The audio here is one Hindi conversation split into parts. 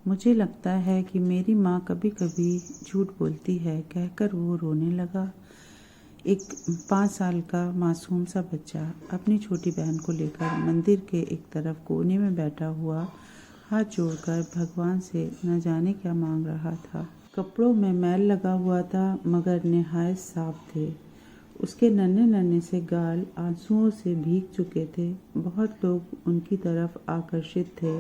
मुझे लगता है कि मेरी माँ कभी कभी झूठ बोलती है, कहकर वो रोने लगा। एक 5 साल का मासूम सा बच्चा अपनी छोटी बहन को लेकर मंदिर के एक तरफ कोने में बैठा हुआ हाथ जोड़कर भगवान से न जाने क्या मांग रहा था। कपड़ों में मैल लगा हुआ था मगर निहायत साफ थे। उसके नन्हे नन्हे से गाल आंसुओं से भीग चुके थे। बहुत लोग उनकी तरफ आकर्षित थे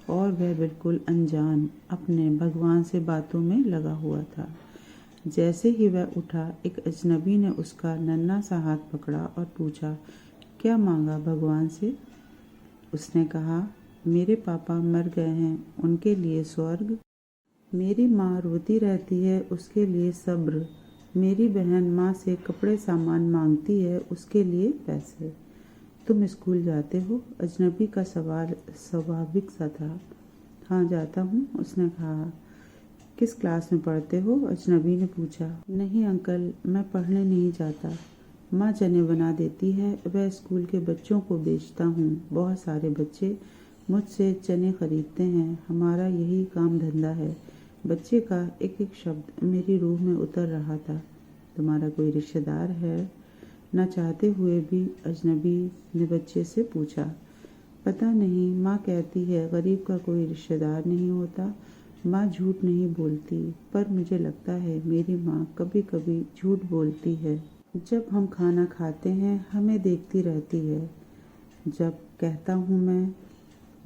और वह बिल्कुल अनजान अपने भगवान से बातों में लगा हुआ था। जैसे ही वह उठा, एक अजनबी ने उसका नन्हा सा हाथ पकड़ा और पूछा, क्या मांगा भगवान से? उसने कहा, मेरे पापा मर गए हैं, उनके लिए स्वर्ग। मेरी माँ रोती रहती है, उसके लिए सब्र। मेरी बहन माँ से कपड़े सामान मांगती है, उसके लिए पैसे। तुम स्कूल जाते हो? अजनबी का सवाल स्वाभाविक सा था। हाँ जाता हूँ, उसने कहा। किस क्लास में पढ़ते हो? अजनबी ने पूछा। नहीं अंकल, मैं पढ़ने नहीं जाता। माँ चने बना देती है, वह स्कूल के बच्चों को बेचता हूँ। बहुत सारे बच्चे मुझसे चने खरीदते हैं, हमारा यही काम धंधा है। बच्चे का एक एक शब्द मेरी रूह में उतर रहा था। तुम्हारा कोई रिश्तेदार है? न चाहते हुए भी अजनबी ने बच्चे से पूछा। पता नहीं, माँ कहती है गरीब का कोई रिश्तेदार नहीं होता। माँ झूठ नहीं बोलती, पर मुझे लगता है मेरी माँ कभी कभी झूठ बोलती है। जब हम खाना खाते हैं हमें देखती रहती है। जब कहता हूँ मैं,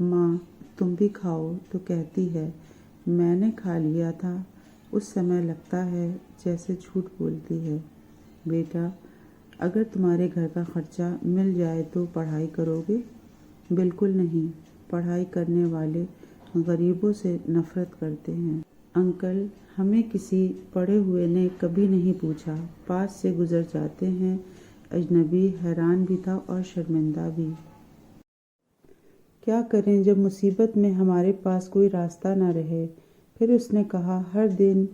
माँ तुम भी खाओ, तो कहती है मैंने खा लिया था। उस समय लगता है जैसे झूठ बोलती है। बेटा, अगर तुम्हारे घर का खर्चा मिल जाए तो पढ़ाई करोगे? बिल्कुल नहीं, पढ़ाई करने वाले गरीबों से नफरत करते हैं। अंकल, हमें किसी पढ़े हुए ने कभी नहीं पूछा। पास से गुजर जाते हैं। अजनबी हैरान भी था और शर्मिंदा भी। क्या करें जब मुसीबत में हमारे पास कोई रास्ता ना रहे? फिर उसने कहा, हर दिन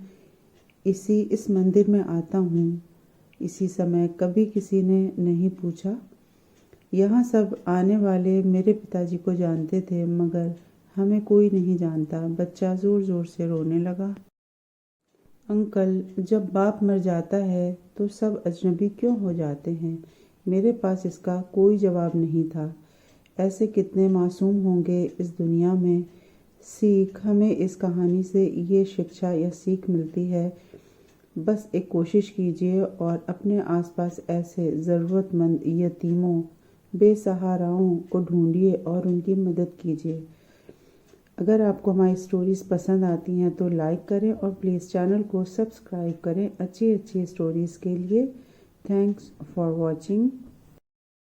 इस मंदिर में आता हूँ। इसी समय कभी किसी ने नहीं पूछा। यहाँ सब आने वाले मेरे पिताजी को जानते थे, मगर हमें कोई नहीं जानता। बच्चा ज़ोर ज़ोर से रोने लगा। अंकल, जब बाप मर जाता है तो सब अजनबी क्यों हो जाते हैं? मेरे पास इसका कोई जवाब नहीं था। ऐसे कितने मासूम होंगे इस दुनिया में। हमें इस कहानी से ये शिक्षा या सीख मिलती है, बस एक कोशिश कीजिए और अपने आसपास ऐसे ज़रूरतमंद यतीमों, बेसहाराओं को ढूंढिए और उनकी मदद कीजिए। अगर आपको हमारी स्टोरीज़ पसंद आती हैं तो लाइक करें और प्लीज़ चैनल को सब्सक्राइब करें अच्छी अच्छी स्टोरीज़ के लिए। Thanks for watching.